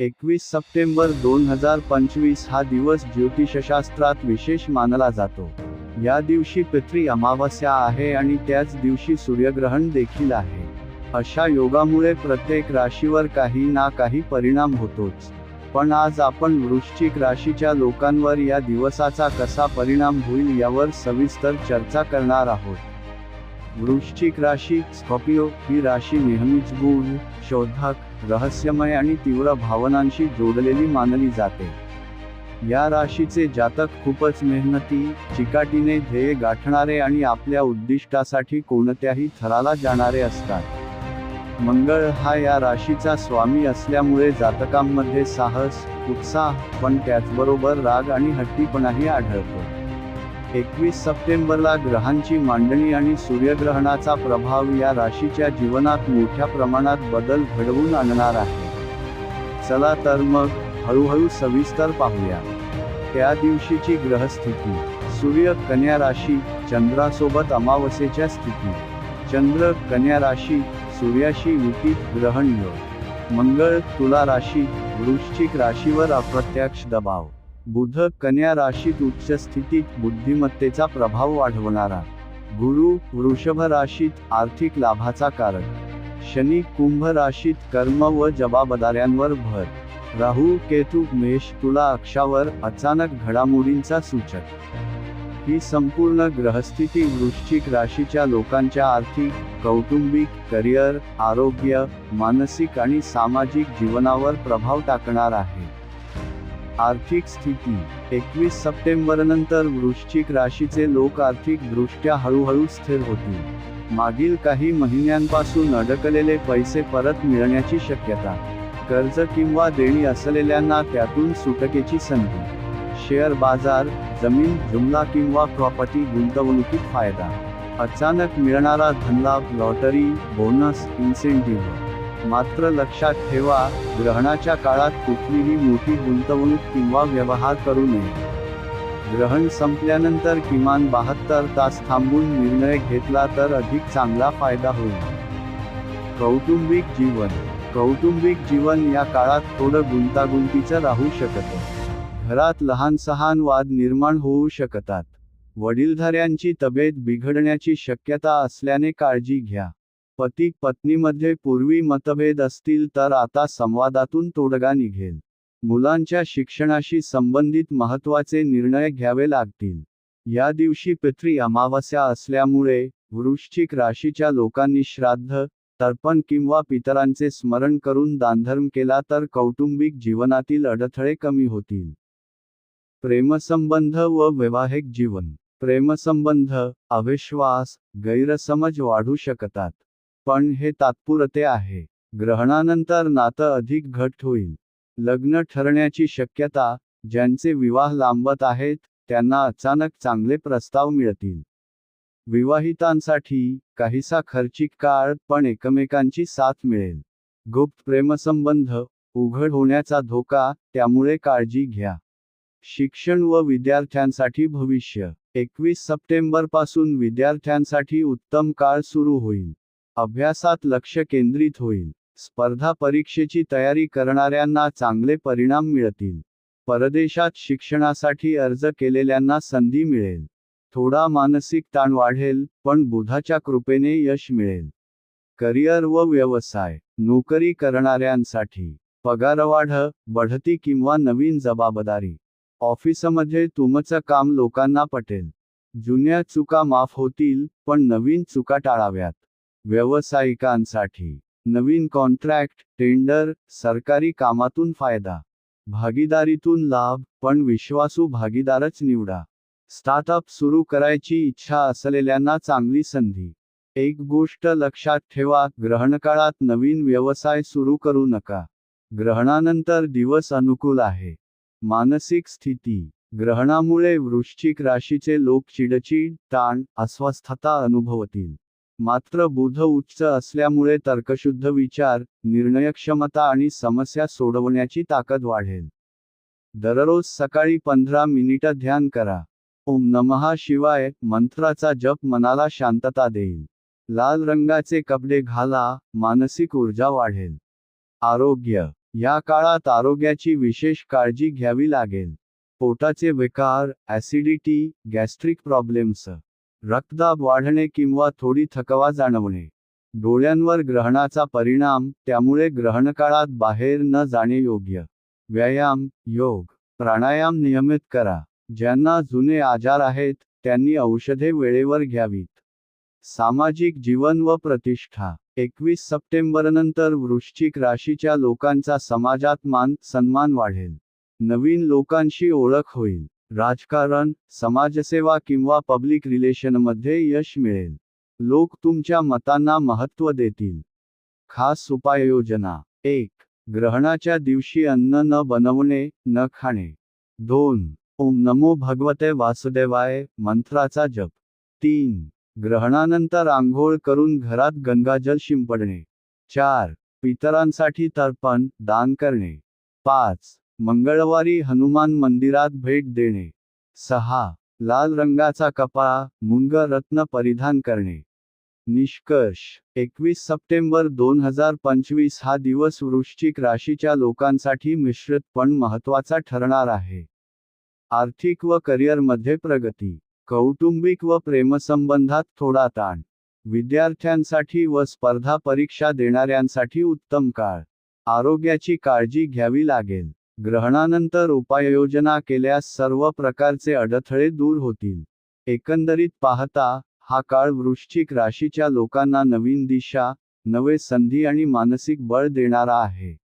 21 September 2025 हा दिवस ज्योतिषशास्त्रात विशेष मानला जातो. या दिवशी पितृ अमावस्या आहे आणि त्याच दिवशी सूर्यग्रहण देखील आहे. अशा योगामुळे प्रत्येक राशीवर काही ना काही परिणाम होतोच. पण आज आपण वृश्चिक राशीच्या लोकांवर या दिवसाचा कसा परिणाम होईल यावर सविस्तर चर्चा करणार आहोत. वृश्चिक राशी स्कॉर्पिओ ही राशी नेहमीच गूढ, शोधक, रहस्यमय आणि तीव्र भावनांशी जोडलेली मानली जाते. या राशीचे जातक खूपच मेहनती, चिकाटीने ध्येय गाठणारे आणि आपल्या उद्दिष्टासाठी कोणत्याही थराला जाणारे असतात. मंगळ हा या राशीचा स्वामी असल्यामुळे जातकांमध्ये साहस, उत्साह, पण त्याचबरोबर राग आणि हट्टीपणाही आढळतो. 21 सप्टेंबरला ग्रहांची मांडणी आणि सूर्यग्रहणाचा प्रभाव या राशीच्या जीवनात मोठ्या प्रमाणात बदल घडवून आणणार आहे. चला तर मग हळूहळू सविस्तर पाहूया. त्या दिवशीची ग्रहस्थिती. सूर्य कन्या राशी, चंद्रासोबत अमावस्येच्या स्थिती. चंद्र कन्या राशी, सूर्याशी युतीत ग्रहण योग. मंगळ तुला राशी, वृश्चिक राशीवर अप्रत्यक्ष दबाव. बुध कन्या राशीत उच्च स्थितीत बुद्धिमत्तेचा प्रभाव वाढवणारा. गुरु वृषभ राशीत आर्थिक लाभाचा कारक. शनी कुंभ राशीत कर्म व जबाबदाऱ्यांवर भर. राहू केतू मेष तुला अक्षावर अचानक घडामोडींचा सूचक. ही संपूर्ण ग्रहस्थिती वृश्चिक राशीच्या लोकांच्या आर्थिक, कौटुंबिक, करिअर, आरोग्य, मानसिक आणि सामाजिक जीवनावर प्रभाव टाकणार आहे. आर्थिक स्थिती. 21 सप्टेंबरनंतर वृश्चिक राशीचे लोक आर्थिकदृष्ट्या हळूहळू स्थिर होतील. मागील काही महिन्यांपासून अडकलेले पैसे परत मिळण्याची शक्यता. कर्ज किंवा देणी असलेल्यांना त्यातून सुटकेची संधी. शेअर बाजार, जमीन जुमला किंवा प्रॉपर्टी गुंतवणुकीत फायदा. अचानक मिळणारा धनलाभ, लॉटरी, बोनस, इन्सेंटिव्ह. मात्र लक्षात ठेवा, ग्रहणाच्या काळात कुठलीही मोठी गुंतवणूक किंवा व्यवहार करू नये. ग्रहण संपल्यानंतर किमान 72 तास थांबून निर्णय घेतला तर अधिक चांगला फायदा होईल. कौटुंबिक जीवन. कौटुंबिक जीवन या काळात थोडं गुंतागुंतीचं राहू शकतं. घरात लहान-सहान वाद निर्माण होऊ शकतात. वडीलधाऱ्यांची तब्येत बिघडण्याची शक्यता असल्याने काळजी घ्या. पती पत्नीमध्ये पूर्वी मतभेद असतील तर आता संवादातून तोडगा निघेल. मुलांच्या शिक्षणाशी संबंधित महत्त्वाचे निर्णय घ्यावे लागतील. या दिवशी पितृ अमावस्या असल्यामुळे वृश्चिक राशीच्या लोकांनी श्राद्ध, तर्पण किंवा पितरांचे स्मरण करून दानधर्म केला तर कौटुंबिक जीवनातील अडथळे कमी होतील. प्रेमसंबंध व वैवाहिक जीवन. प्रेमसंबंध, अविश्वास, गैरसमज वाढू शकतात. पण हे तात्पुरते आहे. ग्रहणानंतर नातं अधिक घट्ट होईल. लग्न ठरण्याची शक्यता. ज्यांचे विवाह लांबत आहेत त्यांना अचानक चांगले प्रस्ताव मिळतील. विवाहितांसाठी काहीसा खर्चिक काळ, पण एकमेकांची साथ मिळेल. गुप्त प्रेमसंबंध उघड होण्याचा धोका, त्यामुळे काळजी घ्या. शिक्षण व विद्यार्थ्यांसाठी भविष्य. 21 सप्टेंबरपासून विद्यार्थ्यांसाठी उत्तम काळ सुरू होईल. अभ्यासात लक्ष केंद्रित होईल. स्पर्धा परीक्षेची तयारी करणाऱ्यांना चांगले परिणाम मिळतील. परदेशात शिक्षणासाठी अर्ज केलेल्यांना संधी मिळेल. थोडा मानसिक ताण वाढेल, पण बुधाच्या कृपेने यश मिळेल. करिअर व व्यवसाय. नोकरी करणाऱ्यांसाठी पगारवाढ, बढती किंवा नवीन जबाबदारी. ऑफिसमध्ये तुमचं काम लोकांना पटेल. जुन्या चुका माफ होतील, पण नवीन चुका टाळाव्यात. व्यावसायिकांसाठी नवीन कॉन्ट्रॅक्ट, टेंडर, सरकारी कामातून फायदा. भागीदारीतून लाभ, पण विश्वासू भागीदारच निवडा. स्टार्टअप सुरू करायची इच्छा असलेल्यांना चांगली संधी. एक गोष्ट लक्षात ठेवा, ग्रहणकाळात नवीन व्यवसाय सुरू करू नका. ग्रहणानंतर दिवस अनुकूल आहे. मानसिक स्थिती. ग्रहणामुळे वृश्चिक राशीचे लोक चिडचिड, ताण, अस्वस्थता अनुभवतील. मात्र बुध उच्च असल्यामुळे तर्कशुद्ध विचार, निर्णयक्षमता आणि समस्या सोडवण्याची ताकद वाढेल. दररोज सकाळी 15 मिनिटं ध्यान करा. ओम नमः शिवाय मंत्राचा जप मनाला शांतता देईल. लाल रंगाचे कपडे घाला, मानसिक ऊर्जा वाढेल. आरोग्य. या काळात आरोग्याची विशेष काळजी घ्यावी लागेल. पोटाचे विकार, ॲसिडिटी, गॅस्ट्रिक प्रॉब्लेम्स, रक्तदाब वाढणे किंवा थोडी थकवा जाणवणे, डोळ्यांवर ग्रहणाचा परिणाम, त्यामुळे ग्रहणकाळात बाहेर न जाणे योग्य. व्यायाम, योग, प्राणायाम नियमित करा. ज्यांना जुने आजार आहेत त्यांनी औषधे वेळेवर घ्यावीत. सामाजिक जीवन व प्रतिष्ठा. 21 सप्टेंबरनंतर वृश्चिक राशीच्या लोकांचा समाजात मान सन्मान वाढेल. नवीन लोकांशी ओळख होईल. राजकारण, समाजसेवा किंवा पब्लिक रिलेशनमध्ये यश मिळेल. लोक तुमच्या मतांना महत्त्व देतील. खास उपाययोजना. 1. ग्रहणाच्या दिवशी अन्न न बनवणे, न खाणे. 2. ओम नमो भगवते वासुदेवाय मंत्राचा जप. 3. ग्रहणानंतर आंघोळ करून घरात गंगाजल शिंपडणे. 4. पितरांसाठी तर्पण, दान करणे. 5. मंगळवारी हनुमान मंदिरात भेट देणे. 6. लाल रंगाचा कपडा, मुंग रत्न परिधान करणे. निष्कर्ष. 21 सप्टेंबर 2025 हा दिवस वृश्चिक राशीच्या लोकांसाठी मिश्रित पण महत्त्वाचा ठरणार आहे. आर्थिक व करिअरमध्ये प्रगती. कौटुंबिक व प्रेमसंबंधात थोडा ताण. विद्यार्थ्यांसाठी व स्पर्धा परीक्षा देणाऱ्यांसाठी उत्तम काळ. आरोग्याची काळजी घ्यावी लागेल. ग्रहणानंतर उपाययोजना केल्यास सर्व प्रकारचे अडथळे दूर होतील. एकंदरीत पाहता, हा काळ वृश्चिक राशीच्या लोकांना नवीन दिशा, नवे संधी आणि मानसिक बळ देणारा आहे.